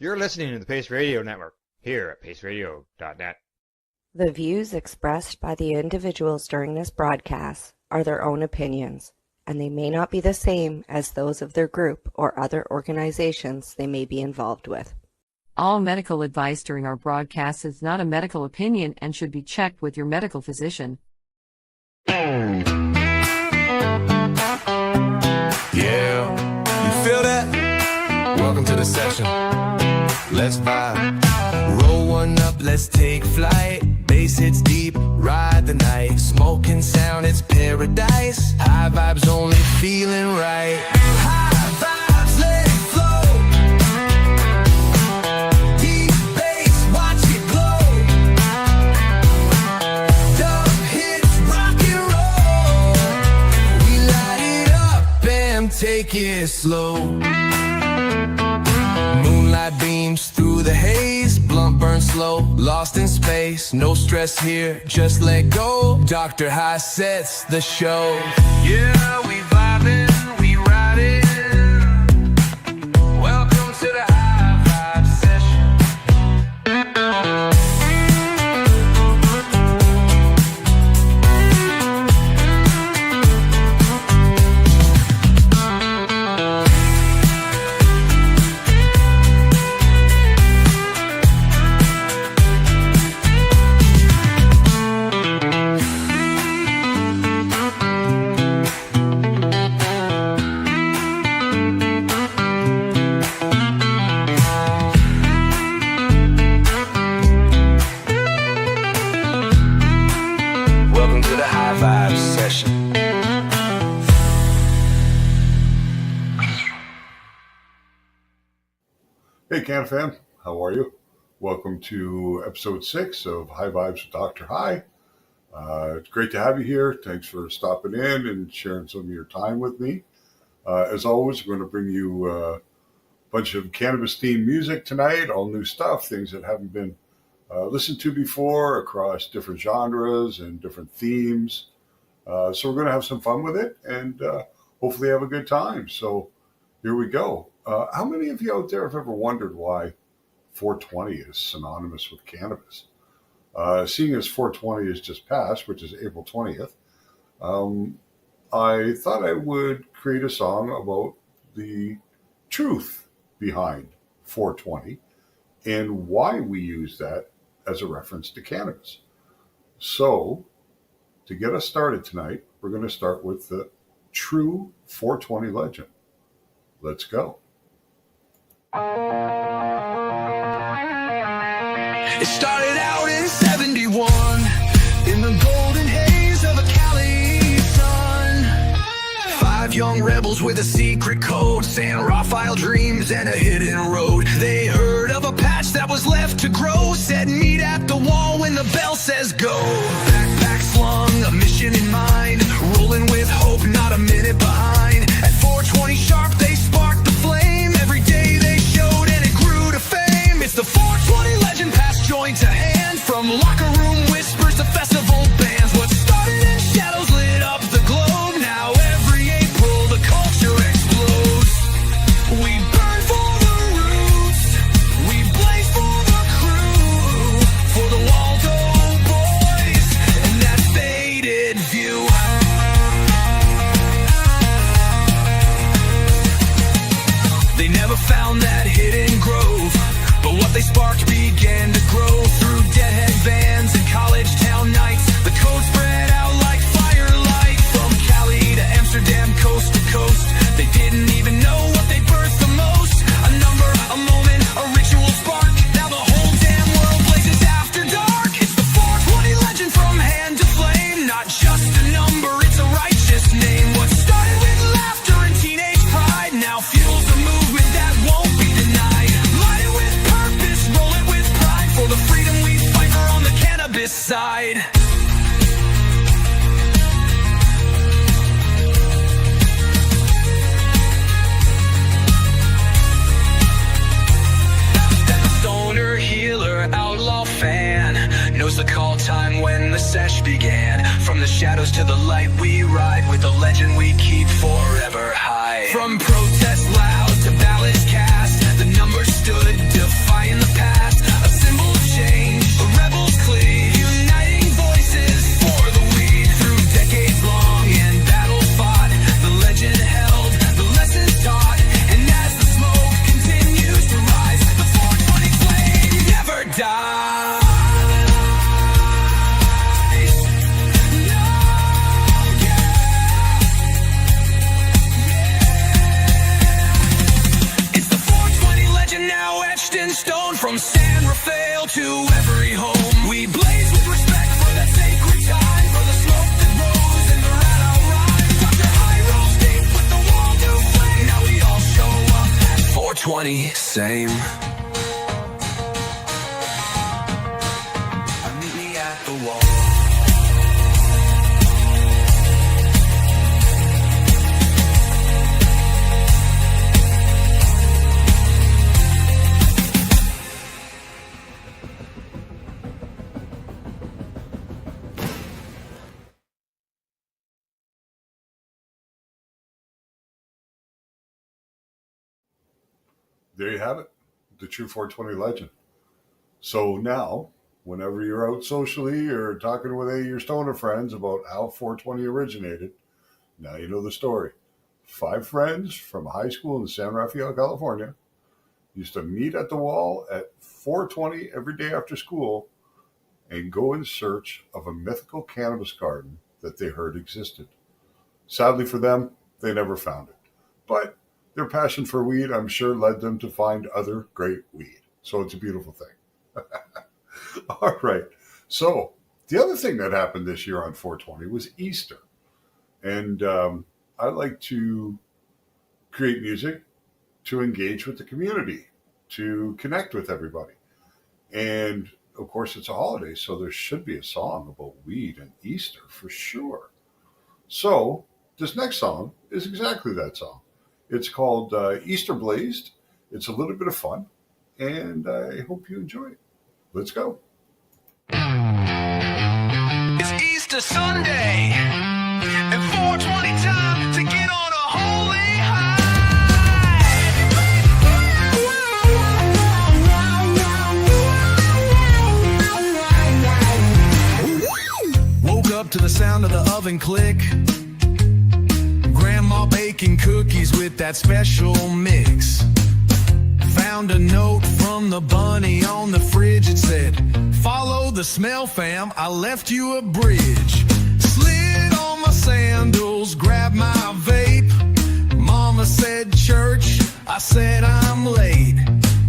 You're listening to the Pace Radio Network here at paceradio.net. The views expressed by the individuals during this broadcast are their own opinions, and they may not be the same as those of their group or other organizations they may be involved with. All medical advice during our broadcast is not a medical opinion and should be checked with your medical physician. Yeah, you feel that? Welcome to the session. Let's vibe. Roll one up, let's take flight. Bass hits deep, ride the night. Smoking sound, it's paradise. High vibes only feeling right. High vibes, let it flow. Deep bass, watch it glow. Dub hits, rock and roll. We light it up and take it slow. Moonlight beams through the haze, blunt burn slow, lost in space. No stress here, just let go. Doktor High sets the show. Yeah, we vibing, we riding. Welcome to the High Vibe Session. Welcome to the High Vibe Session. Hey, Can fam, how are you? Welcome to episode 6 of High Vibes with Doktor High. It's great to have you here. Thanks for stopping in and sharing some of your time with me. As always, we're going to bring you a bunch of cannabis-themed music tonight, all new stuff, things that haven't been listened to before across different genres and different themes. So we're going to have some fun with it and hopefully have a good time. So here we go. How many of you out there have ever wondered why 420 is synonymous with cannabis? Seeing as 420 is just passed, which is April 20th, I thought I would create a song about the truth behind 420 and why we use that as a reference to cannabis. So, to get us started tonight, we're going to start with the true 420 legend. Let's go. It started out in 71 in the golden haze of a Cali sun. 5 young rebels with a secret code, San Rafael dreams and a hidden road. They heard of a patch that was left to grow, said meet at the wall when the bell says go. Backpack slung, a mission in mind, rolling with hope, not a minute behind. At 420 sharp, they sparked the flame. Every day they showed and it grew to fame. It's the 420 legend, passed joint to hand. From locker room whispers to festival bands, what started in shadows lit up the globe. Now every April the culture explodes. We burn for the roots, we blaze for the crew, for the Waldo boys legend now etched in stone. From San Rafael to every home, we blaze with respect for that sacred time, for the smoke that rose and the rat out rhyme. Dr. High rose deep with the wall to flame. Now we all show up at 420, same. Meet me at the wall. There you have it, the true 420 legend. So now, whenever you're out socially or talking with any of your stoner friends about how 420 originated, now you know the story. 5 friends from high school in San Rafael, California, used to meet at the wall at 420 every day after school and go in search of a mythical cannabis garden that they heard existed. Sadly for them, they never found it. But their passion for weed, I'm sure, led them to find other great weed. So it's a beautiful thing. All right. So the other thing that happened this year on 420 was Easter. And I like to create music to engage with the community, to connect with everybody. And of course, it's a holiday, so there should be a song about weed and Easter for sure. So this next song is exactly that song. It's called Easter Blazed. It's a little bit of fun, and I hope you enjoy it. Let's go. It's Easter Sunday, and 420 time to get on a holy high. Woke up to the sound of the oven click. Grandma baking cookies with that special mix. Found a note from the bunny on the fridge. It said, "Follow the smell, fam, I left you a bridge." Slid on my sandals, grabbed my vape. Mama said church, I said I'm late.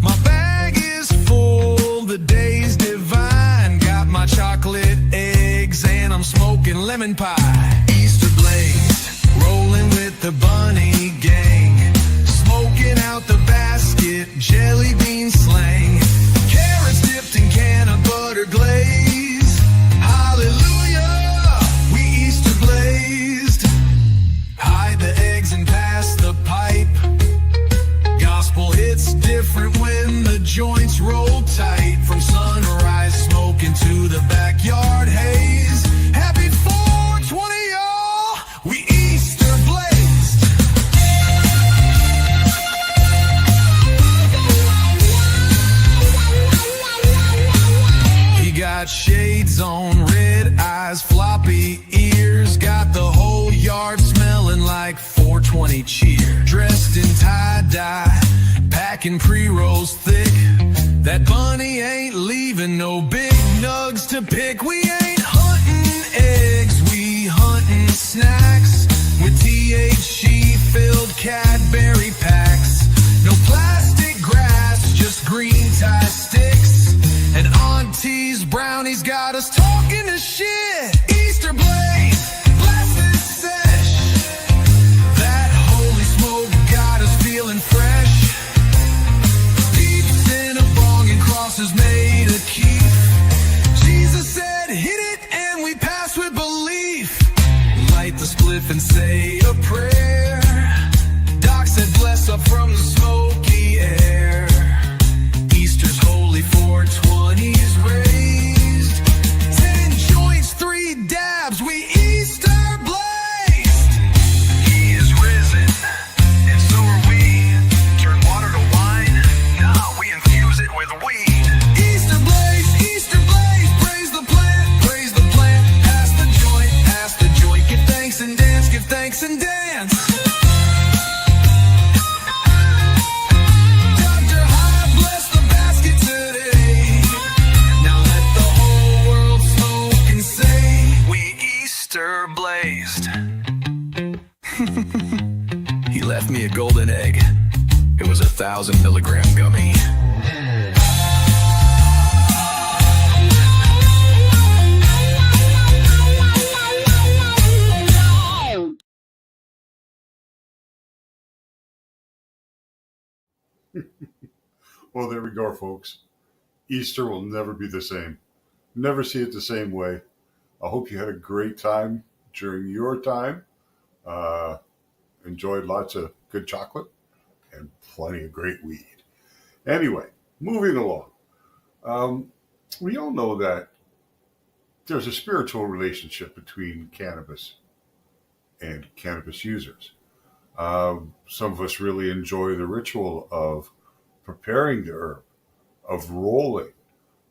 My bag is full, the day's divine. Got my chocolate eggs and I'm smoking lemon pie. Easter blaze, rolling with the bunny gang, smoking out the basket, jelly bean slang, carrots dipped in can of butter glaze. Hallelujah, we Easter blazed. Hide the eggs and pass the pipe. Gospel hits different when the joints roll tight. From sunrise smoking to the backyard haze. Happy 420, y'all, we Easter blazed. He got shades on, red eyes, floppy ears. Got the whole yard smelling like 420 cheer. Dressed in tie-dye, packing pre-rolls thick. That bunny ain't leaving no big nugs to pick. We ain't hunting eggs, we hunting snacks. With THC-filled Cadbury packs. No plastic grass, just green tie sticks. And Auntie's brownies got us talking to shit. Easter blaze, blast this sesh. That holy smoke got us feeling fresh. Peeps in a bong and crosses made a keef. Jesus said hit it and we pass with belief. Light the spliff and say a prayer. Doc said bless up from the smoky air. Easter's holy 420's raised. 10 joints, 3 dabs, we Easter blazed. He is risen, and so are we. Turn water to wine, nah, we infuse it with weed. Easter blaze, praise the plant, pass the joint, give thanks and dance, give thanks and dance. Dr. High, bless the basket today. Now let the whole world smoke and say, we Easter blazed. He left me a golden egg. It was 1,000 milligram gummy. Well, there we go, folks. Easter will never be the same. Never see it the same way. I hope you had a great time during your time. Enjoyed lots of good chocolate and plenty of great weed. Anyway, moving along. We all know that there's a spiritual relationship between cannabis and cannabis users. Some of us really enjoy the ritual of preparing the herb, of rolling,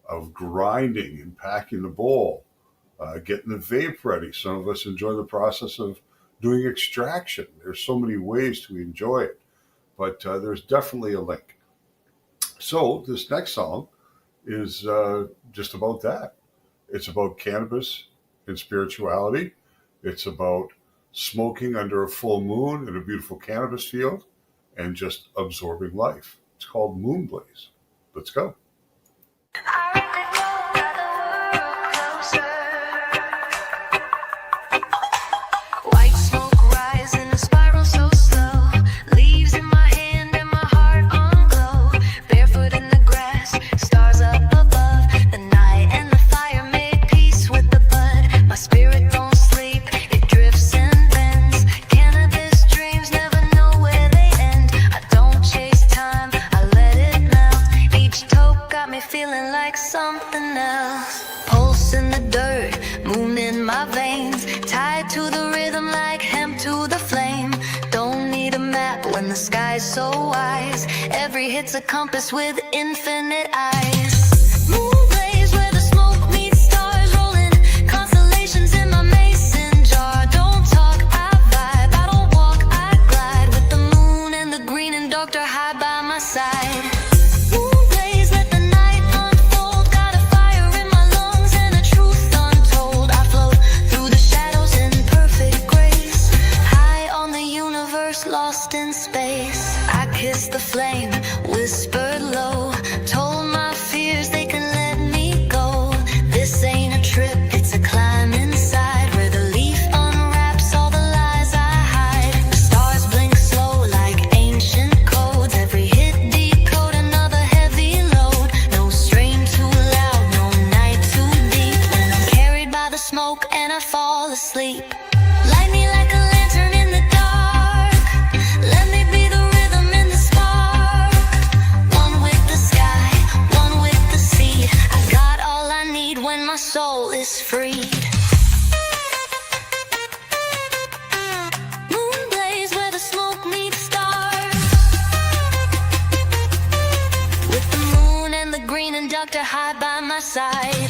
of grinding and packing the bowl, getting the vape ready. Some of us enjoy the process of doing extraction. There's so many ways to enjoy it, but there's definitely a link. So this next song is just about that. It's about cannabis and spirituality. It's about smoking under a full moon in a beautiful cannabis field and just absorbing life. It's called Moonblaze. Let's go. So wise, every hit's a compass with infinite eyes. Moonblaze where the smoke meets stars, rolling constellations in my mason jar. Don't talk, I vibe, I don't walk, I glide with the moon and the green and Doktor High by my side. Moonblaze, let the night unfold. Got a fire in my lungs and a truth untold. I float through the shadows in perfect grace, high on the universe, lost in space. Kissed the flame, whispered low, told my fears they can let me go. This ain't a trip, it's a climb inside, where the leaf unwraps all the lies I hide. The stars blink slow like ancient codes, every hit decode another heavy load. No strain too loud, no night too deep, when I'm carried by the smoke and I fall asleep. Light me like a lantern in the dark, let me be the when my soul is freed. Moonblaze where the smoke meets stars, with the moon and the green and Doktor High by my side.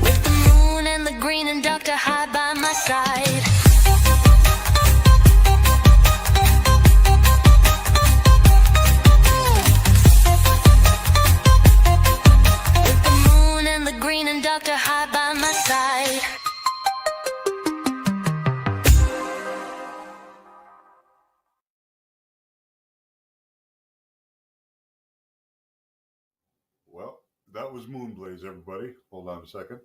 With the moon and the green and Doktor High by my side. Doktor High by my side. Well, that was Moonblaze, everybody. Hold on a second.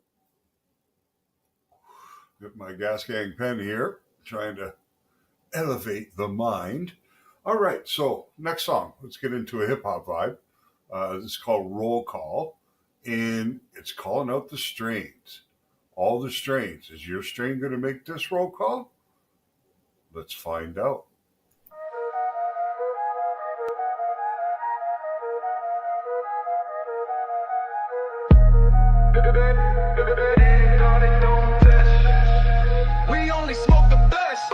Get my gas gang pen here, trying to elevate the mind. All right, so next song. Let's get into a hip-hop vibe. This is called Roll Call. And it's calling out the strains, all the strains. Is your strain going to make this roll call? Let's find out. We only smoke the best.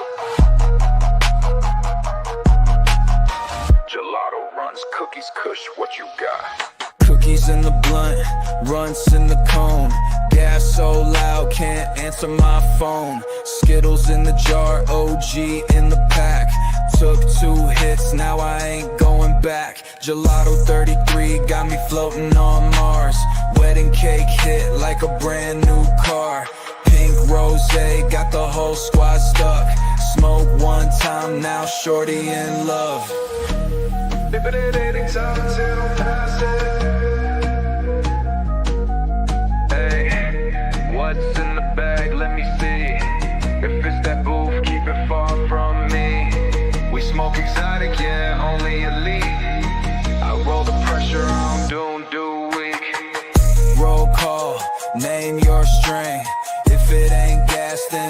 Gelato runs, cookies, kush, what you got? Cookies in the blunt, runts in the cone. Gas so loud, can't answer my phone. Skittles in the jar, OG in the pack. Took 2 hits, now I ain't going back. Gelato 33 got me floating on Mars. Wedding cake hit like a brand new car. Pink rosé got the whole squad stuck. Smoke one time, now shorty in love. Hey, what's in the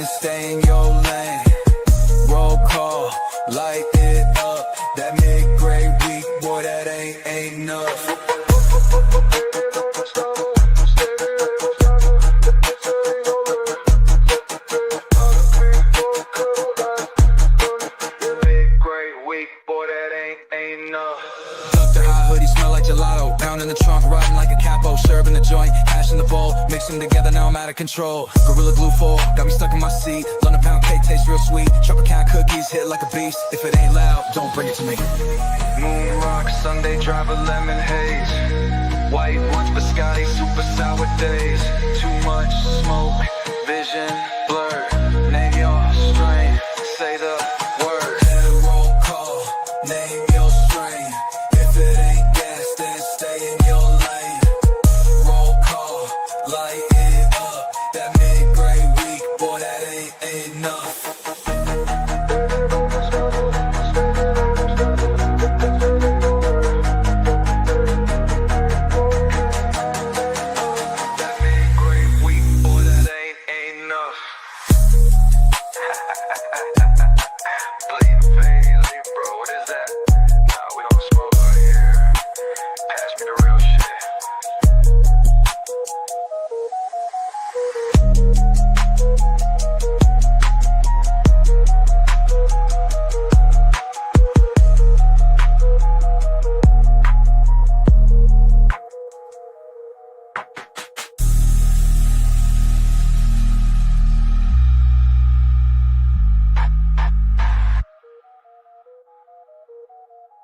stay in your lane. Roll call, light it up. That mid-grade week, boy, that ain't enough. Doktor High hoodie smell like gelato. Down in the trunk, riding like a capo. Serving the joint, hash in the bowl. Mixing together, now I'm out of control. Gorilla Glue 4, got me stuck in my seat. London pound cake tastes real sweet. Tropicana cookies hit like a beast. If it ain't loud, don't bring it to me. Moon rock, Sunday driver, lemon haze. White ones, biscotti, super sour days. Too much smoke, vision blurred. Name your strain, say the word. Roll call, name your strain. If it ain't gas, then stay in your lane. Roll call, light it up. That mid-grade week, boy, that ain't enough.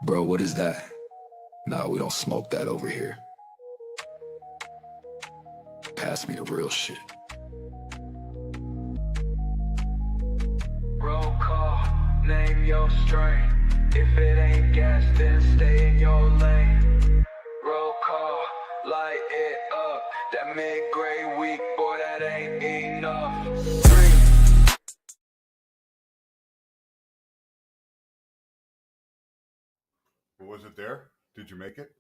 Bro, what is that? Nah, we don't smoke that over here. Pass me the real shit. Roll call, name your strain. If it ain't gas, then stay in your lane. Roll call, light it up. That mid-grade week, boy, that ain't enough. Was it there? Did you make it?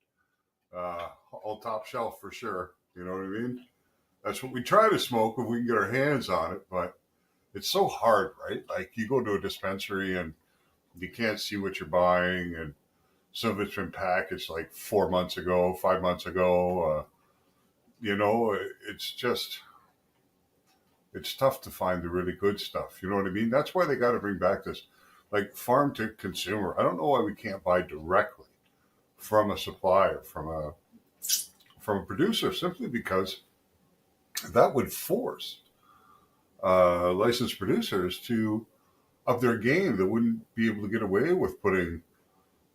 All top shelf for sure. You know what I mean? That's what we try to smoke if we can get our hands on it, but it's so hard, right? Like you go to a dispensary and you can't see what you're buying, and some of it's been packaged like 4 months ago, 5 months ago. You know, it's tough to find the really good stuff. You know what I mean? That's why they got to bring back this like farm to consumer. I don't know why we can't buy directly from a supplier, from a producer, simply because that would force licensed producers to up their game that wouldn't be able to get away with putting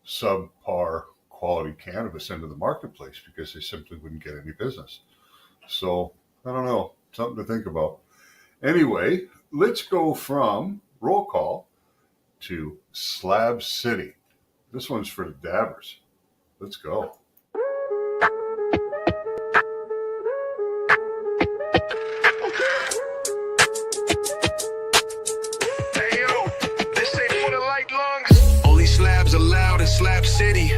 subpar quality cannabis into the marketplace because they simply wouldn't get any business. So I don't know, something to think about. Anyway, let's go from roll call to Slab City. This one's for the dabbers. Let's go. Hey yo, this ain't for the light lungs. Only slabs allowed in Slab City.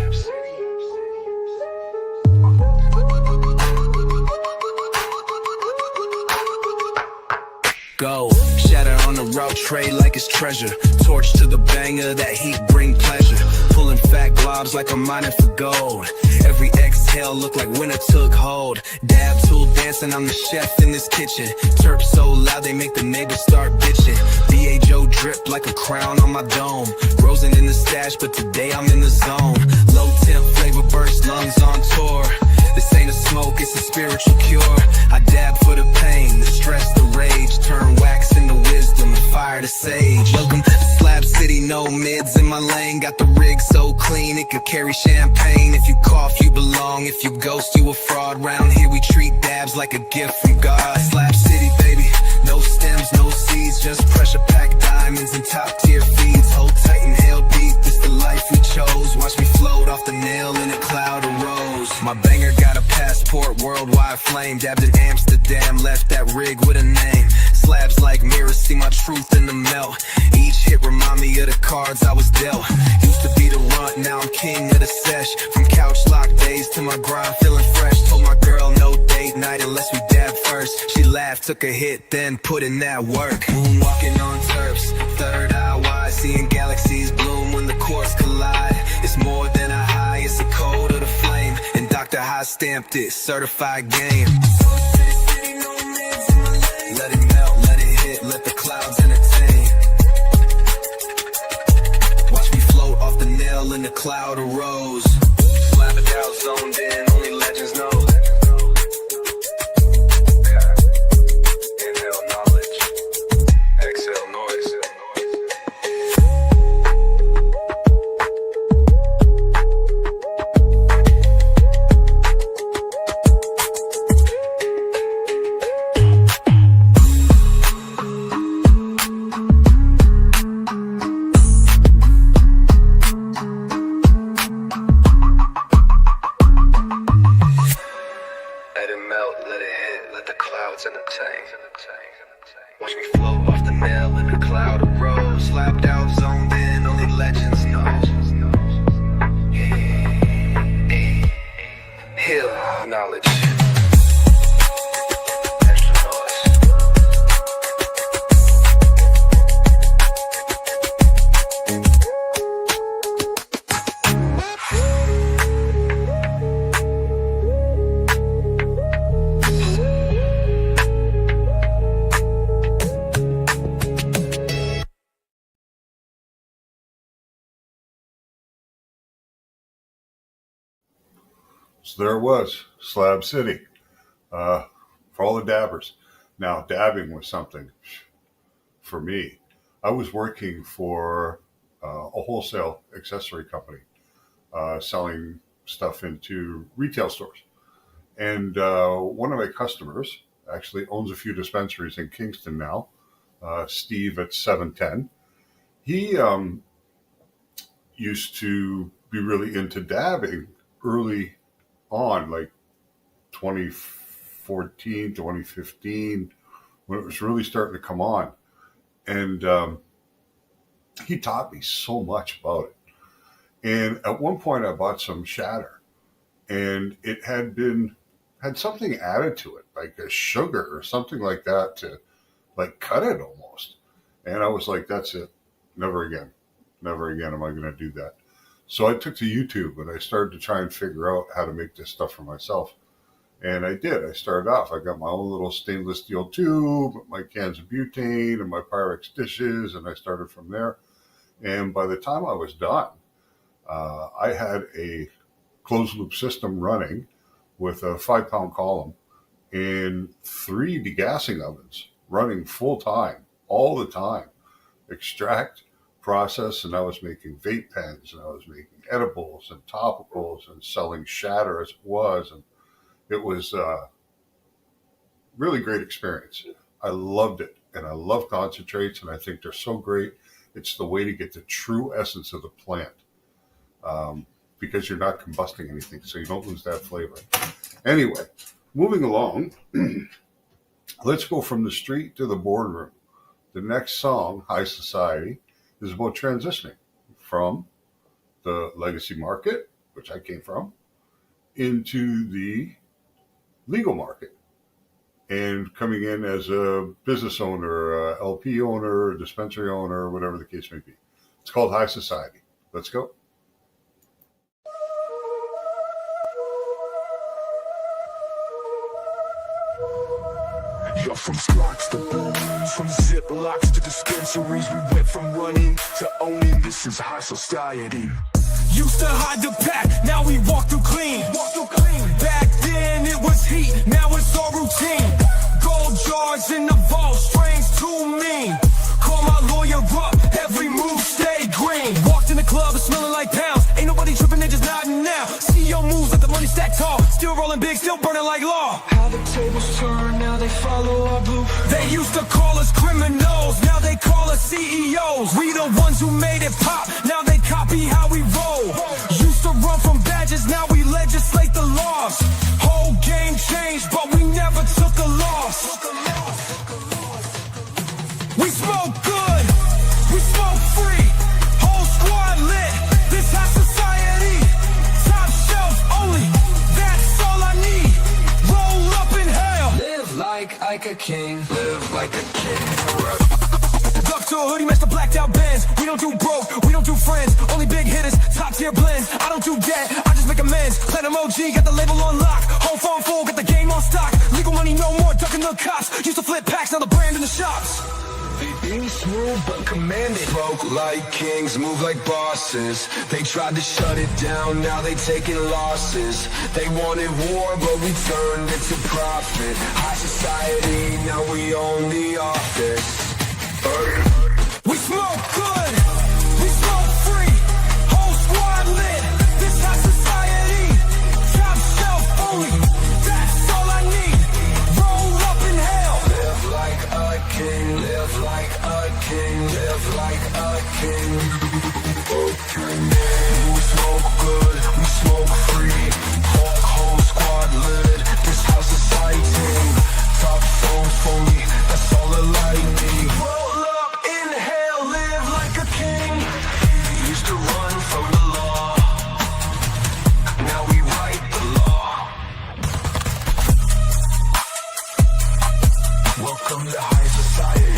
Go, shatter on the route, trade like it's treasure. Torch to the banger, that heat bring pleasure. Pulling fat globs like I'm mining for gold. Every exhale look like winter took hold. Dab tool dancing, I'm the chef in this kitchen. Terp so loud they make the neighbors start bitching. B.A. Joe drip like a crown on my dome. Rosin in the stash, but today I'm in the zone. Low temp flavor burst, lungs on tour. This ain't a smoke, it's a spiritual cure. I dab for the pain, the stress, the rage. Turn wax into wisdom, fire to sage. Welcome to Slab City, no mids in my lane. Got the rig so clean, it could carry champagne. If you cough, you belong. If you ghost, you a fraud. Round here we treat dabs like a gift from God. Slab City, baby, no stems, no seeds. Just pressure pack diamonds and top tier feeds. Hold tight and held deep, this the life we chose. Watch me float off the nail in a cloud of rose. My banger got a passport, worldwide flame. Dabbed in Amsterdam, left that rig with a name. Slabs like mirrors, see my truth in the melt. Each hit remind me of the cards I was dealt. Used to be the runt, now I'm king of the sesh. From couch lock days to my grind feeling fresh. Told my girl no date night unless we dab first. She laughed, took a hit, then put in that work. Moonwalking on turfs, third eye wide, seeing galaxies bloom when the course collide. It's more than a high, it's a code of the flame, and Doktor High stamped it, certified game. Let it melt, let it hit, let the clouds entertain. Watch me float off the nail in the cloud of rose. Slap it out, zoned in, only legends know. Inhale knowledge, exhale noise. Let it melt, let it hit, let the clouds entertain. Watch me float off the nail in a cloud of rose. Slapped out, zoned in, only legends know. Heal knowledge. Extra noise. So there it was, Slab City, for all the dabbers. Now, dabbing was something for me. I was working for a wholesale accessory company, selling stuff into retail stores. And one of my customers actually owns a few dispensaries in Kingston now, Steve at 710. He used to be really into dabbing early on, like 2014, 2015, when it was really starting to come on. And he taught me so much about it. And at one point I bought some shatter, and it had something added to it, like a sugar or something like that, to like cut it almost. And I was like, that's it. Never again am I going to do that. So I took to YouTube and I started to try and figure out how to make this stuff for myself. And I did. I started off. I got my own little stainless steel tube, my cans of butane, and my Pyrex dishes, and I started from there. And by the time I was done, I had a closed loop system running with a 5-pound column and 3 degassing ovens running full time, all the time. Extract, process, and I was making vape pens, and I was making edibles and topicals and selling shatter as it was. And it was a really great experience. I loved it, and I love concentrates, and I think they're so great. It's the way to get the true essence of the plant, because you're not combusting anything, so you don't lose that flavor. Anyway, moving along, let's go from the street to the boardroom. The next song, High Society, is about transitioning from the legacy market, which I came from, into the legal market, and coming in as a business owner, a LP owner, a dispensary owner, whatever the case may be. It's called High Society. Let's go. You're from slots to booms, from zip-locks to dispensaries. We went from running to owning. This is high society. Used to hide the pack, now we walk through clean. Back then it was heat, now it's all routine. Gold jars in the vault, strange too mean. Call my lawyer up, every move stay green. Walked in the club, it's smelling like pounds. Ain't nobody tripping, they just nodding now. CEO moves, let the money stack tall. Still rolling big, still burning like law. How the tables turn, now they follow our blue. They used to call us criminals, now they call us CEOs. We the ones who made it pop, now they copy how we roll. Used to run from badges, now we legislate the laws. Whole game changed, but we never took a loss. We smoke good, we smoke free. Whole squad lit, this high society. Top shelf only, that's all I need. Roll up in hell. Live like I could king, live like a king forever. Duck to a hoodie, match the blacked out bands. We don't do broke, we don't do friends. Only big hitters, top tier blends. I don't do that, I just make amends. Platinum OG, got the label on lock. Whole phone full, got the game on stock. Legal money, no more, ducking the cops. Used to flip packs, now the brand in the shops. They be smooth but commanded. Broke like kings, move like bosses. They tried to shut it down, now they taking losses. They wanted war, but we turned it to profit. High society, now we own the office. We smoke good, we smoke free. Whole squad lit, this high society. Top shelf only, that's all I need. Roll up in hell. Live like a king, live like a king, live like a king. We smoke good, we smoke free. Whole squad lit, this high society. Top phones for me, that's all that light me. Roll up in hell, live like a king. We used to run from the law, now we write the law. Welcome to high society.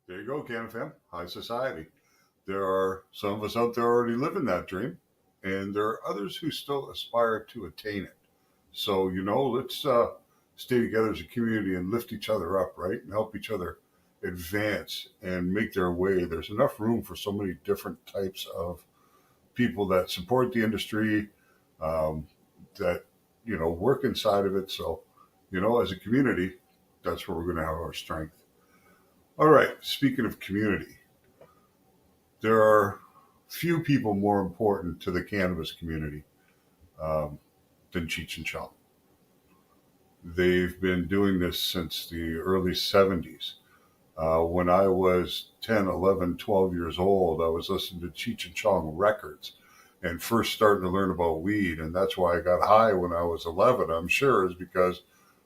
There you go, Can FM, high society. There are some of us out there already living that dream, and there are others who still aspire to attain it. So, let's stay together as a community and lift each other up, right? And help each other advance and make their way. There's enough room for so many different types of people that support the industry, that, work inside of it. So, as a community, that's where we're going to have our strength. All right, speaking of community, there are few people more important to the cannabis community than Cheech and Chong. They've been doing this since the early 70s. When I was 10, 11, 12 years old, I was listening to Cheech and Chong records and first starting to learn about weed. And that's why I got high when I was 11, I'm sure, is because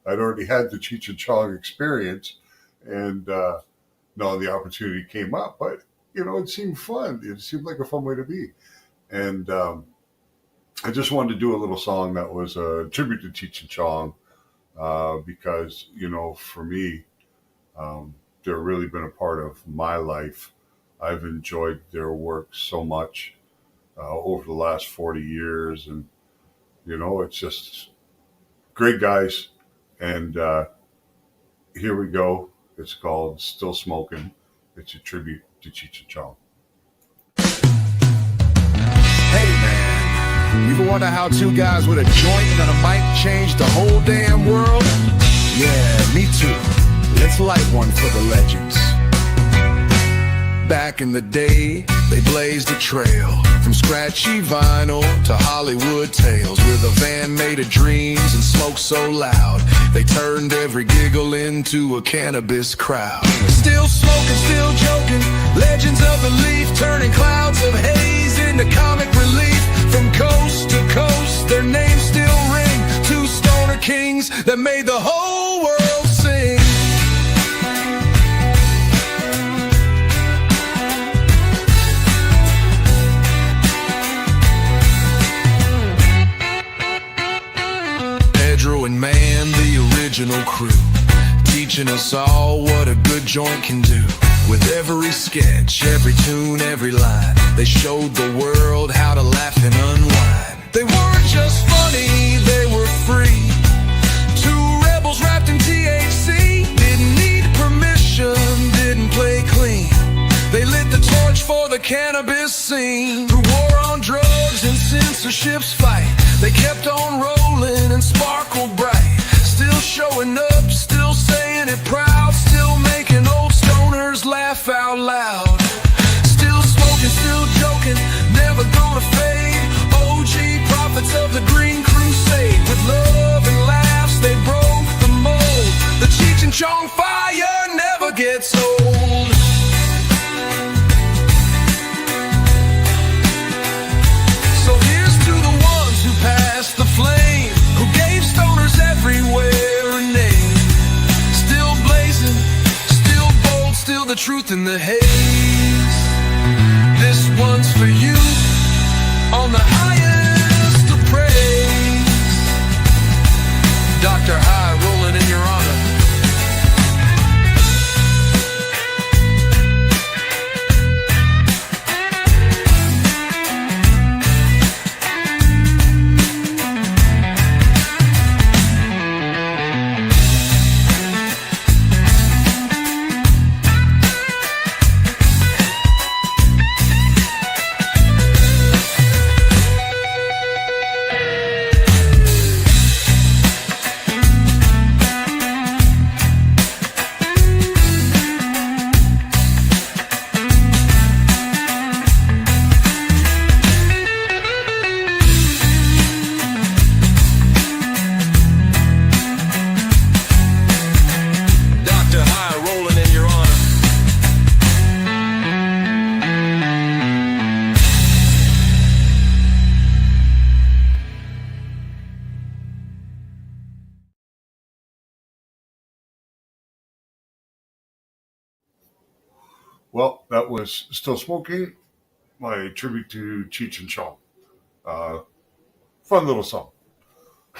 I'd already had the Cheech and Chong experience. And the opportunity came up, but it seemed fun. It seemed like a fun way to be. And I just wanted to do a little song that was a tribute to Cheech and Chong, because, for me, they've really been a part of my life. I've enjoyed their work so much over the last 40 years. And, it's just great guys. And here we go. It's called Still Smoking. It's a tribute to Cheech and Chong. Hey man, you ever wonder how two guys with a joint and a mic changed the whole damn world? Yeah, me too. Let's light one for the legends. Back in the day, they blazed a trail from scratchy vinyl to Hollywood tales, with a van made of dreams and smoke so loud they turned every giggle into a cannabis crowd. Still smoking, still joking, legends of belief, turning clouds of haze into comic relief. From coast to coast, their names still ring. Two stoner kings that made the whole world sing. And man, the original crew, teaching us all what a good joint can do. With every sketch, every tune, every line, they showed the world how to laugh and unwind. They weren't just funny, they were free. Two rebels wrapped in THC, didn't need permission, didn't play clean. They lit the torch for the cannabis scene. Through war on drugs and censorship's fight, they kept on rolling and sparkled bright. Still showing up, still saying it proud, still making old stoners laugh out loud. Still smoking, still joking, never gonna fade. OG prophets of Chong fire never gets old. So here's to the ones who passed the flame, who gave stoners everywhere a name. Still blazing, still bold, still the truth in the haze. This one's for you, on the highest of praise. Dr. High rolling in your honor. Well, that was Still Smoking, my tribute to Cheech and Chong. Fun little song.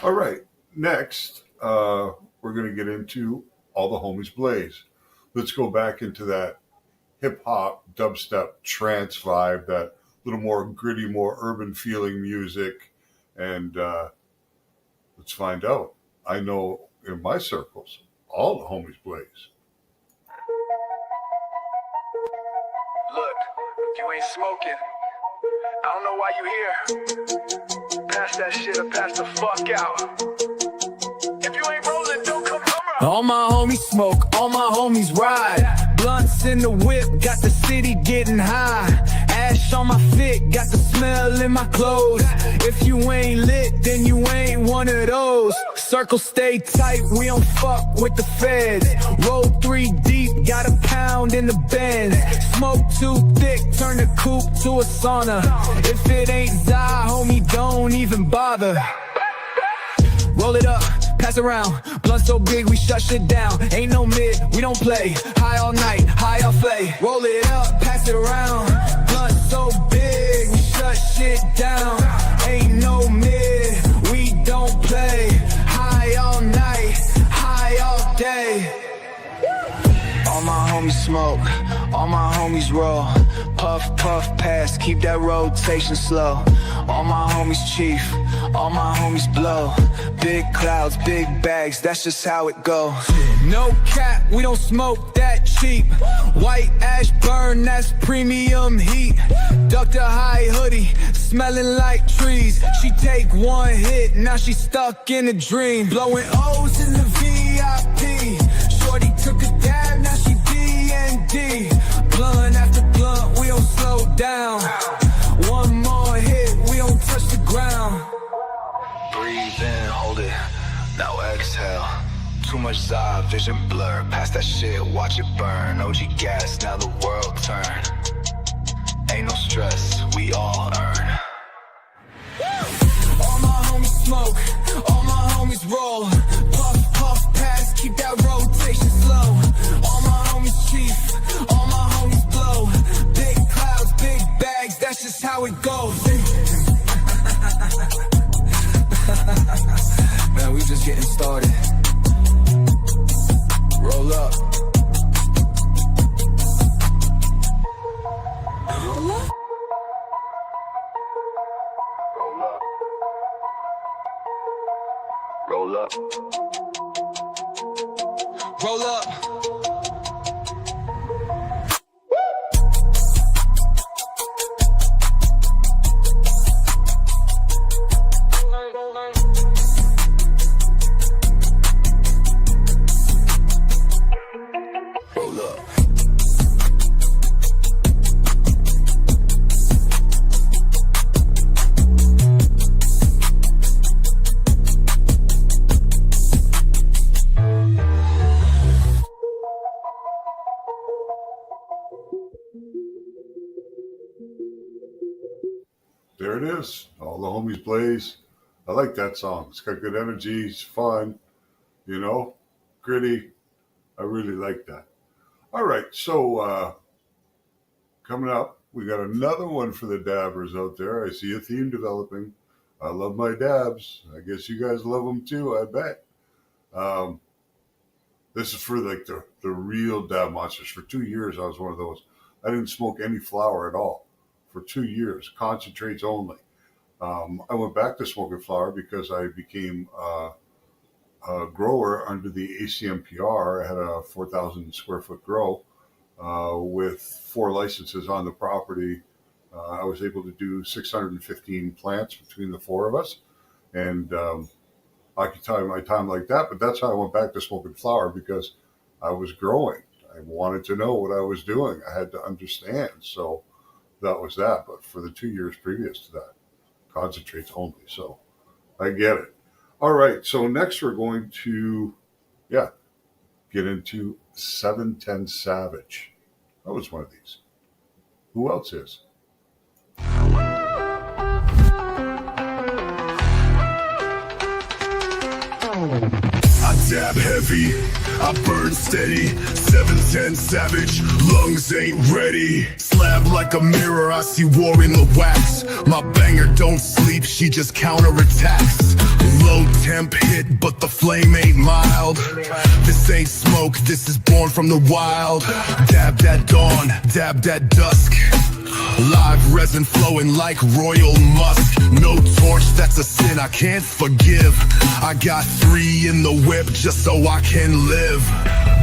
All right, next, we're going to get into All the Homies Blaze. Let's go back into that hip-hop, dubstep, trance vibe, that little more gritty, more urban feeling music, and let's find out. I know in my circles, all the homies blaze. Look, if you ain't smoking, I don't know why you here. Pass that shit or pass the fuck out. If you ain't rolling, don't come around. All my homies smoke, all my homies ride. Blunts in the whip, got the city getting high. Ash on my fit, got the smell in my clothes. If you ain't lit, then you ain't one of those. Circle stay tight, we don't fuck with the feds. Roll 3 deep, got a pound in the Benz. Smoke too thick, turn the coupe to a sauna. If it ain't Zai, homie, don't even bother. Roll it up, pass around. Blunt so big, we shut shit down. Ain't no mid, we don't play. High all night, high all play. Roll it up, pass it around. Blunt so big, we shut shit down. Ain't no mid, we don't play. High all night, high all day. All my homies smoke, all my homies roll. Puff, puff, pass, keep that rotation slow. All my homies chief, all my homies blow. Big clouds, big bags, that's just how it goes. No cap, we don't smoke that cheap. White ash burn, that's premium heat. Doktor High hoodie, smelling like trees. She take one hit, now she stuck in a dream. Blowing O's in the VIP. Shorty took a dab, now she D&D. Blunt after blunt, we don't slow down. One more hit, we don't touch the ground. Breathe in, hold it, now exhale. Too much Zai, vision blur. Pass that shit, watch it burn. OG gas, now the world turn. Ain't no stress, we all earn. All my homies smoke, all my homies roll. Puff, puff, pass, keep that rotation slow. All my homies chief, all my homies blow. Big clouds, big bags, that's just how it goes. Man, we just getting started. Roll up. Roll up. Roll up. Roll up. Roll up. There it is. All the homies blaze. I like that song. It's got good energy. It's fun, gritty. I really like that. All right. So coming up, we got another one for the dabbers out there. I see a theme developing. I love my dabs. I guess you guys love them too, I bet. This is for like the real dab monsters. For 2 years, I was one of those. I didn't smoke any flower at all for 2 years, concentrates only. I went back to smoking flower because I became a grower under the ACMPR. I had a 4,000 square foot grow with 4 licenses on the property. I was able to do 615 plants between the 4 of us and occupy my time like that. But that's how I went back to smoking flower, because I was growing. I wanted to know what I was doing. I had to understand. So that was that. But for the 2 years previous to that, concentrates only. So I get it. All right. So next we're going to, get into 710 Savage. That was one of these. Who else is? I dab heavy, I burn steady. 710 Savage, lungs ain't ready. Slab like a mirror, I see war in the wax. My banger don't sleep, she just counterattacks. Low temp hit, but the flame ain't mild. This ain't smoke, this is born from the wild. Dab that dawn, dab that dusk. Live resin flowing like royal musk. No torch, that's a sin I can't forgive. I got 3 in the whip just so I can live.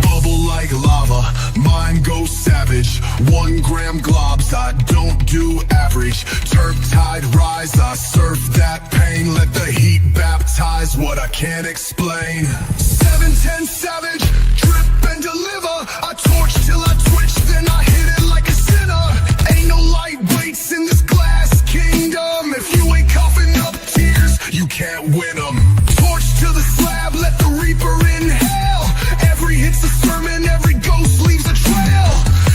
Bubble like lava, mine goes savage. 1 gram globs, I don't do average. Turp tide rise, I surf that pain. Let the heat baptize what I can't explain. 710 Savage, drip and deliver. I torch till I twitch, then I hit it like a sinner. Ain't no lightweights in this glass kingdom. If you ain't coughing up tears, you can't win them. Torch to the slab, let the reaper inhale. Every hit's a sermon, every ghost leaves a trail.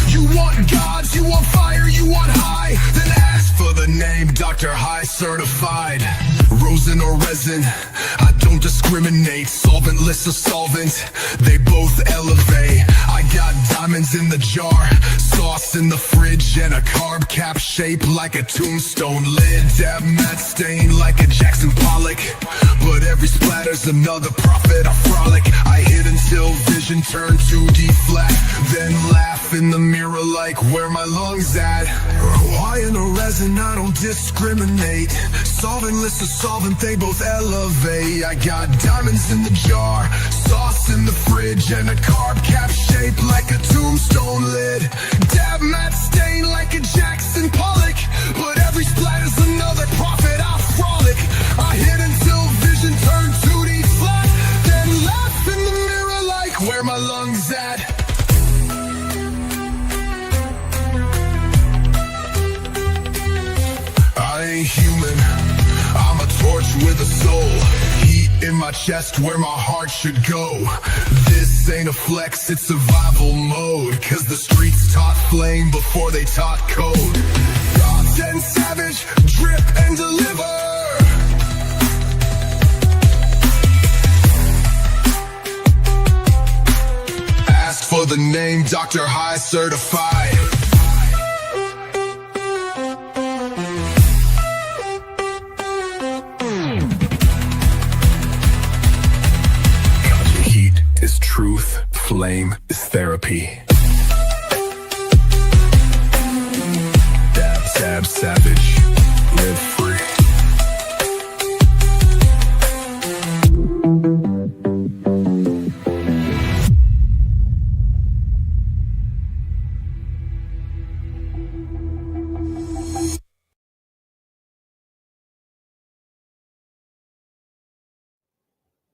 You want gods, you want fire, you want high. Then ask for the name Doktor High certified. Rosin or resin, I don't discriminate. Solventless or solvent, they both elevate. I got diamonds in the jar, sauce in the fridge, and a carb cap shaped like a tombstone lid. Dab matte stain like a Jackson Pollock, but every splatter's another prophet. I frolic, I hit until vision turned 2D flat, then laugh in the mirror like where my lungs at. Hawaiian or resin, I don't discriminate. Solventless or solvent, they both elevate. I got diamonds in the jar, sauce in the fridge, and a carb cap shaped like a tombstone lid. Dab matte stain like a Jackson Pollock, but every splatter's another prophet. I frolic, I hit until vision turned 2D flat, then laugh in the mirror like where my lungs at. I ain't human, I'm a torch with a soul. Heat in my chest where my heart should go. This ain't a flex, it's survival mode. Cause the streets taught flame before they taught code. Gods and Savage, drip and deliver. Ask for the name Doktor High certified. Truth, flame is therapy. Dab, sab, savage, live free.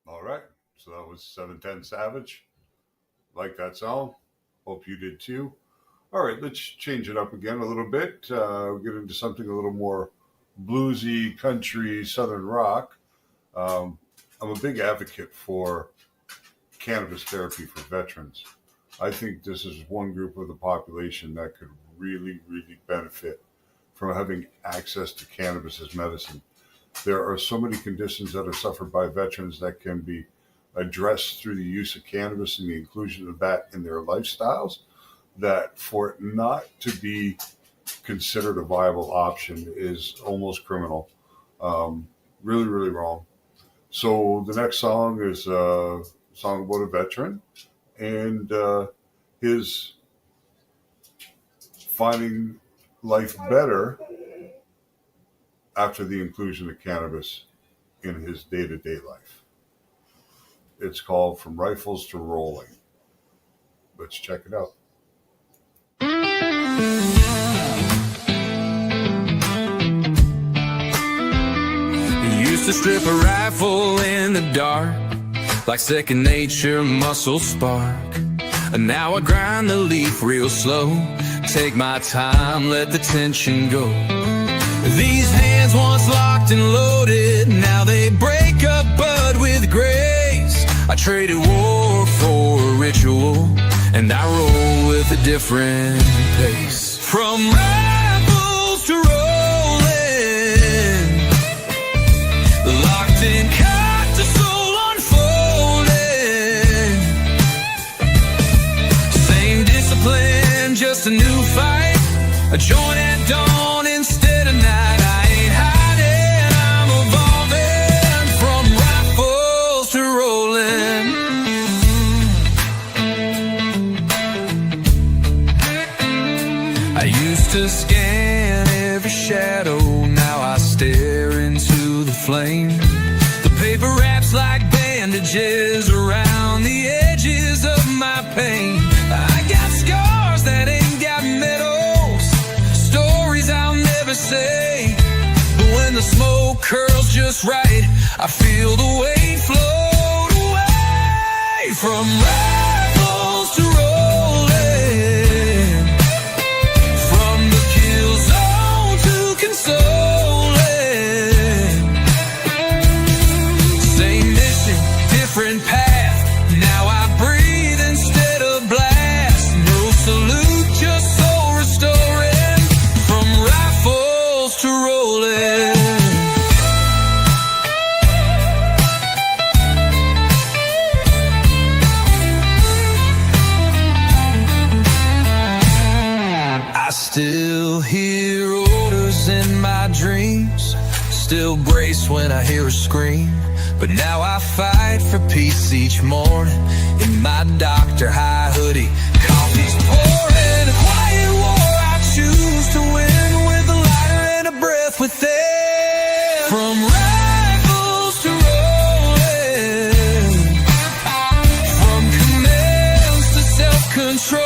All right. So that was 710 Savage. Like that song. Hope you did too. All right, let's change it up again a little bit. We'll get into something a little more bluesy, country, southern rock. I'm a big advocate for cannabis therapy for veterans. I think this is one group of the population that could really, really benefit from having access to cannabis as medicine. There are so many conditions that are suffered by veterans that can be addressed through the use of cannabis and the inclusion of that in their lifestyles, that for it not to be considered a viable option is almost criminal. Really, really wrong. So the next song is a song about a veteran and his finding life better after the inclusion of cannabis in his day-to-day life. It's called From Rifles to Rolling. Let's check it out. Used to strip a rifle in the dark, like second nature, muscle spark. And now I grind the leaf real slow, take my time, let the tension go. These hands once locked and loaded, now they break up bud with grace. I traded war for a ritual, and I roll with a different pace. From rifles to rolling, locked in cut to soul unfolding. Same discipline, just a new fight. A joint at dawn instead of night. I ain't hiding, I'm evolving. From rifles to rolling. I used to scan every shadow, now I stare into the flame. The paper wraps like bandages around the edges of my pain. I got scars that ain't got medals, stories I'll never say. But when the smoke curls just right, I feel the weight float away. From rifles to rolling, from the kill zone to consoling. Same mission, different path. Now I breathe instead of blast. No salute, just soul restoring. From rifles to rolling. I still hear orders in my dreams, still brace when I hear a scream. But now I fight for peace each morning in my Doktor High hoodie. Coffee's pouring, a quiet war. I choose to win with a lighter and a breath within. From rifles to rolling, from commands to self-controlling.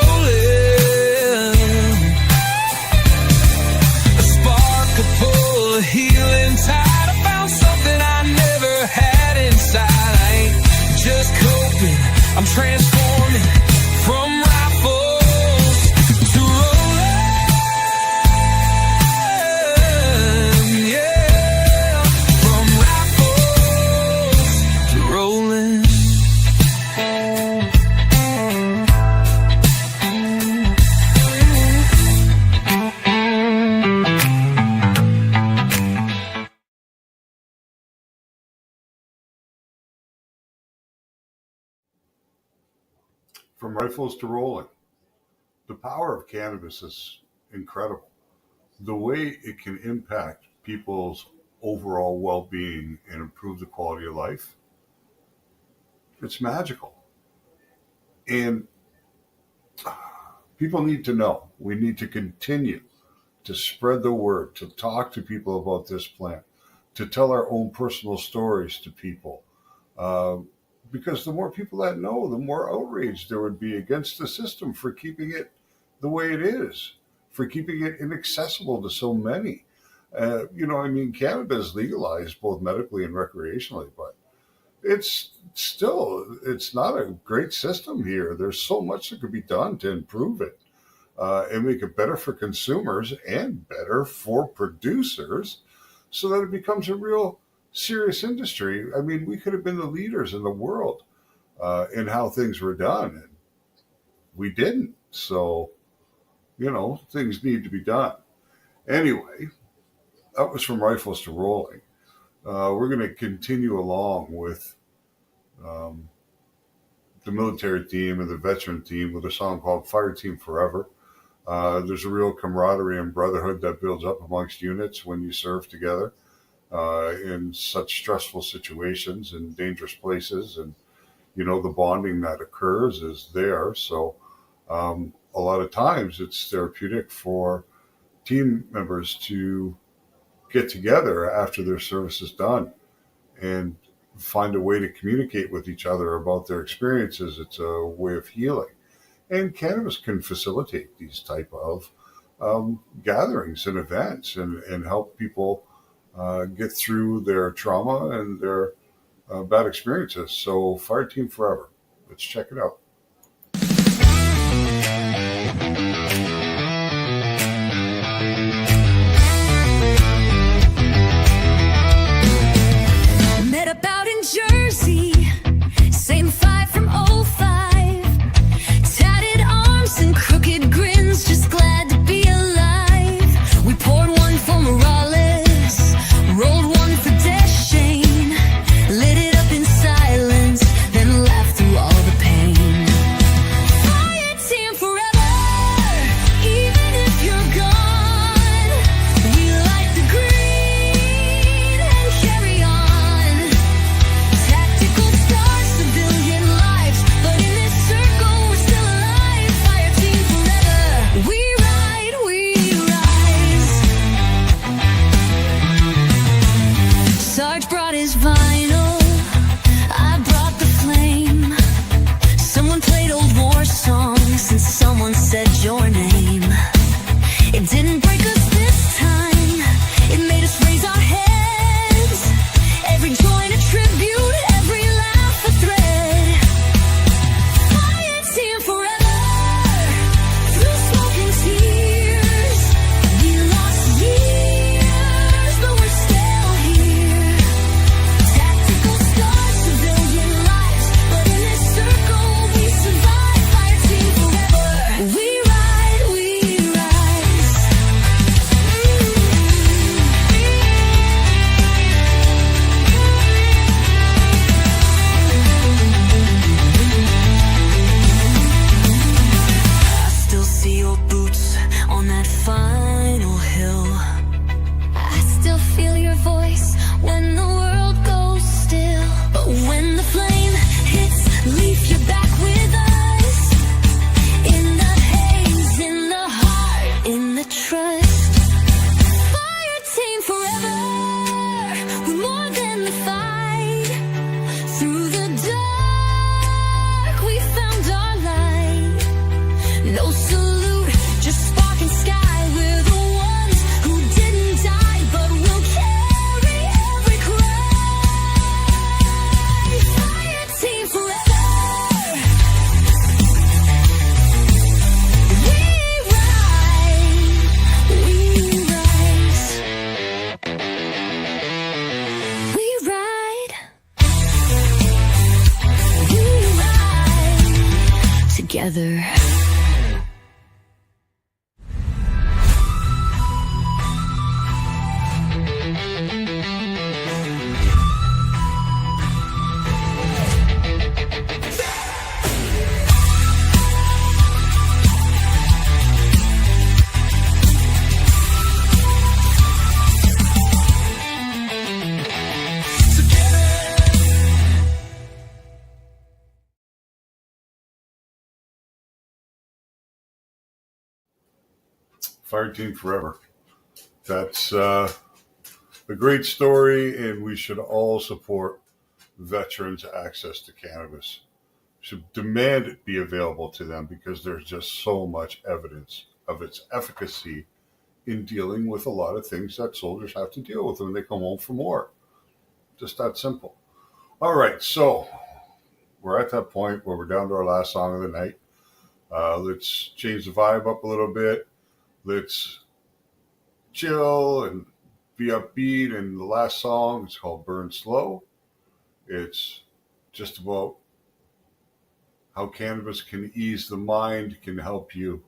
A spark, a pull, a healing tide. I found something I never had inside. I ain't just coping, I'm transforming. From rifles to rolling, yeah. From rifles to rolling. From Rifles to Rolling. The power of cannabis is incredible. The way it can impact people's overall well-being and improve the quality of life, it's magical. And people need to know. We need to continue to spread the word, to talk to people about this plant, to tell our own personal stories to people. Because the more people that know, the more outrage there would be against the system for keeping it the way it is, for keeping it inaccessible to so many. Cannabis is legalized both medically and recreationally, but it's not a great system here. There's so much that could be done to improve it and make it better for consumers and better for producers so that it becomes a real serious industry. I mean, we could have been the leaders in the world in how things were done, and we didn't. So, things need to be done. Anyway, that was From Rifles to Rolling. We're going to continue along with the military theme and the veteran theme with a song called Fire Team Forever. There's a real camaraderie and brotherhood that builds up amongst units when you serve together in such stressful situations and dangerous places. And, you know, the bonding that occurs is there. So a lot of times it's therapeutic for team members to get together after their service is done and find a way to communicate with each other about their experiences. It's a way of healing. And cannabis can facilitate these type of gatherings and events and help people get through their trauma and their bad experiences. So Fire Team Forever. Let's check it out. Met up out in Jersey, same fight from '05. Tatted arms and crooked grins, just glad to be alive. We poured one for Morales, rolled one for Deschane, lit it up in silence, then laughed through all the pain. Fire team forever, even if you're gone. We light the green and carry on. Tactical stars, civilian lives, but in this circle we're still alive. Fire team forever. We ride, we rise. Sarge brought his vinyl, I brought the flame. Someone played old war songs and someone said your name. It didn't break us this time, it made us raise our heads. Every joint a tribute, every laugh a thread. Fire team forever, through smoke and tears. We lost years, but we're still here. Tactical scars, civilian lives, but in this circle we survive. Fire team forever. We ride, we rise. I still see your boots on that final hill. I still feel your voice when the world goes still. But when the flame hits, leave you back with us. In the haze, in the heart, in the trust. Fire team forever, we're more than the fight. Through the dark, we found our light. No salute, just spark and sky. We're the ones who didn't die, but will carry every cry. Fire team forever. We ride, we rise. We ride, we ride together. Fire Team Forever. That's a great story, and we should all support veterans' access to cannabis. We should demand it be available to them because there's just so much evidence of its efficacy in dealing with a lot of things that soldiers have to deal with when they come home from war. Just that simple. All right, so we're at that point where we're down to our last song of the night. Let's change the vibe up a little bit. Let's chill and be upbeat. And the last song is called Burn Slow. It's just about how cannabis can ease the mind, can help you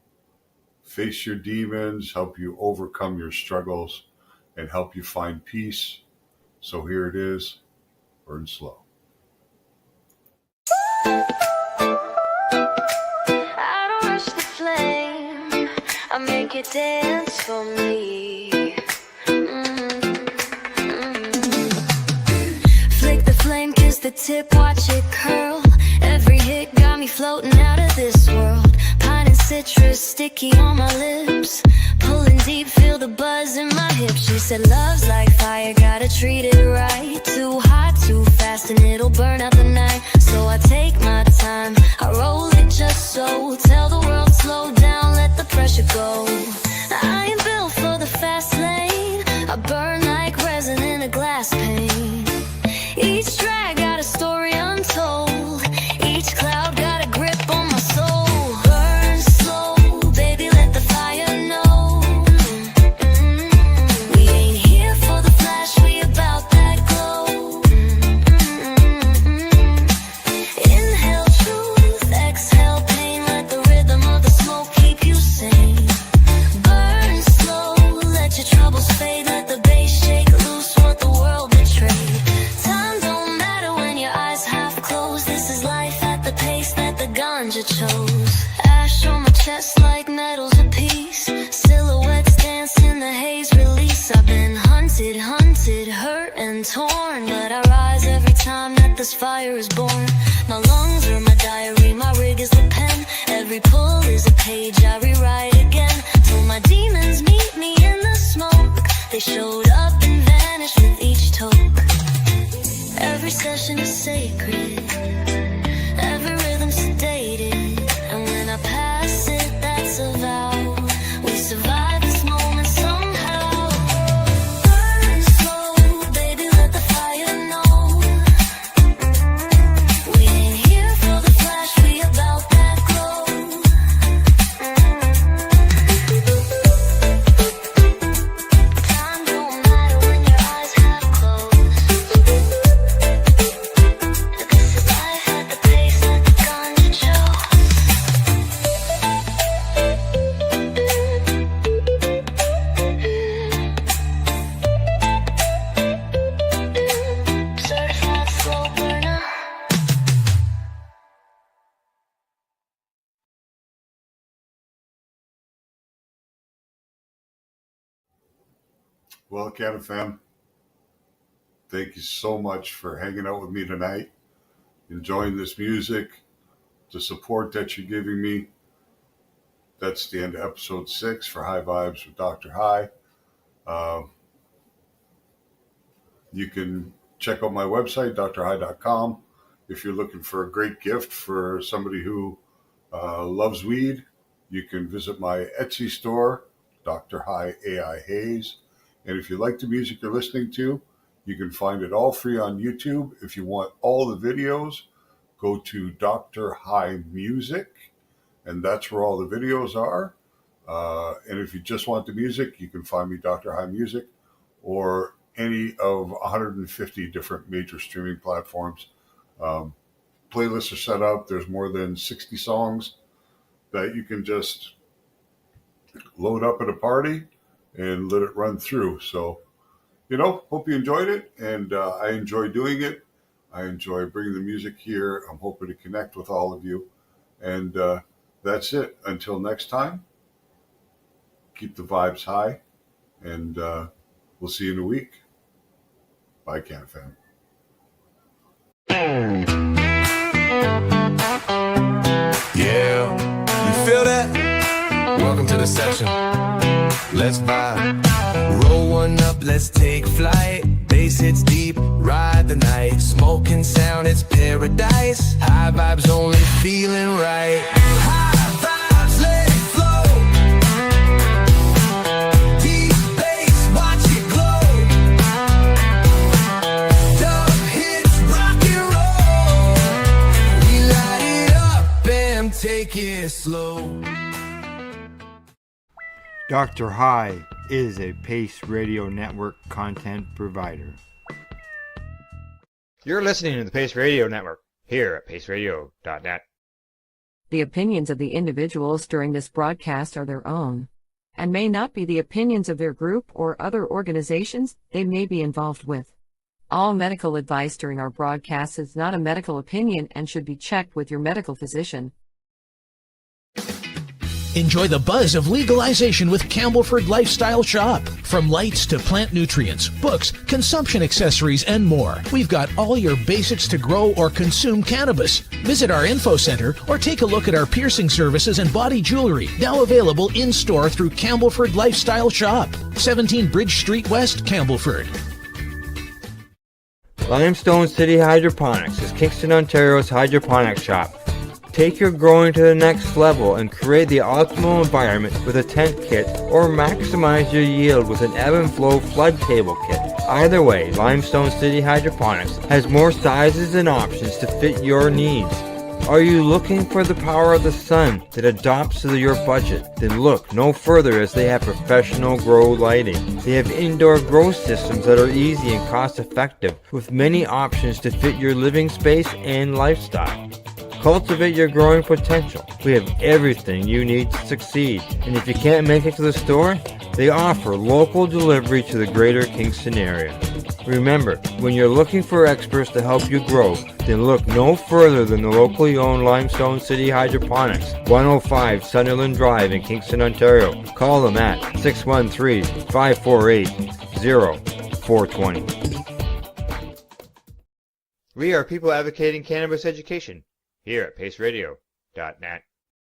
face your demons, help you overcome your struggles, and help you find peace. So here it is, Burn Slow. I don't rush the flame, I make it dance for me. Flick the flame, kiss the tip, watch it curl. Every hit got me floating out of this world. Pine and citrus sticky on my lips, pulling deep, feel the buzz in my hips. She said love's like fire, gotta treat it right. Too hot, too fast, and it'll burn out the night. So I take my time, I roll it just so. Tell the world slow down, let the pressure go. I ain't built for the fast lane, I burn like resin in a glass pane. Each drag got a story untold, each cloud got a grip on my soul. Burn slow, baby, let the fire know. We ain't here for the flash, we about that glow. Inhale truth, exhale pain, let the rhythm of the smoke keep you sane. Burn slow, let your troubles fade, let the bass shake loose what the world betrayed. Time don't matter when your eyes half closed, this is life at the pace that the ganja chose. Ash on my chest like metals apiece, silhouettes dance in the haze release. I've been hunted, hurt and torn, but I rise every time that this fire is born. My lungs are my diary, my rig is the pen. Every pull is a page I rewrite again. Till my demons meet me in the smoke, they showed up and vanished with each toke. Every session is sacred, every rhythm sedated, and when I pass it, that's a vow. We survive this moment somehow. Burn slow, baby, let the fire know. We ain't here for the flash, we about that glow. Time don't matter when your eyes half closed. This is life at the pace that the ganja chose. Certified slow burner. Well, Canna fam, thank you so much for hanging out with me tonight, enjoying this music, the support that you're giving me. That's the end of episode 6 for High Vibes with Dr. High. You can check out my website, drhigh.com. If you're looking for a great gift for somebody who loves weed, you can visit my Etsy store, Dr. High AI Haze. And if you like the music you're listening to, you can find it all free on YouTube. If you want all the videos, go to Dr. High Music, and that's where all the videos are. And if you just want the music, you can find me Dr. High Music or any of 150 different major streaming platforms. Playlists are set up. There's more than 60 songs that you can just load up at a party and let it run through. So, hope you enjoyed it. And I enjoy doing it. I enjoy bringing the music here. I'm hoping to connect with all of you. And that's it. Until next time, keep the vibes high. And we'll see you in a week. Bye, Canna fam. Yeah, you feel that? Welcome to the session. Let's vibe. Roll one up, let's take flight. Bass hits deep, ride the night. Smoking sound, it's paradise. High vibes only feeling right. High vibes, let it flow. Deep bass, watch it glow. Dub hits, rock and roll. We light it up and take it slow. Dr. High is a Pace Radio Network content provider. You're listening to the Pace Radio Network here at paceradio.net. The opinions of the individuals during this broadcast are their own, and may not be the opinions of their group or other organizations they may be involved with. All medical advice during our broadcast is not a medical opinion and should be checked with your medical physician. Enjoy the buzz of legalization with Campbellford Lifestyle Shop. From lights to plant nutrients, books, consumption accessories, and more, we've got all your basics to grow or consume cannabis. Visit our info center or take a look at our piercing services and body jewelry, now available in-store through Campbellford Lifestyle Shop, 17 Bridge Street West, Campbellford. Limestone City Hydroponics is Kingston, Ontario's hydroponics shop. Take your growing to the next level and create the optimal environment with a tent kit, or maximize your yield with an ebb and flow flood table kit. Either way, Limestone City Hydroponics has more sizes and options to fit your needs. Are you looking for the power of the sun that adapts to your budget? Then look no further, as they have professional grow lighting. They have indoor grow systems that are easy and cost effective, with many options to fit your living space and lifestyle. Cultivate your growing potential. We have everything you need to succeed. And if you can't make it to the store, they offer local delivery to the greater Kingston area. Remember, when you're looking for experts to help you grow, then look no further than the locally owned Limestone City Hydroponics, 105 Sunderland Drive in Kingston, Ontario. Call them at 613-548-0420. We are people advocating cannabis education here at paceradio.net.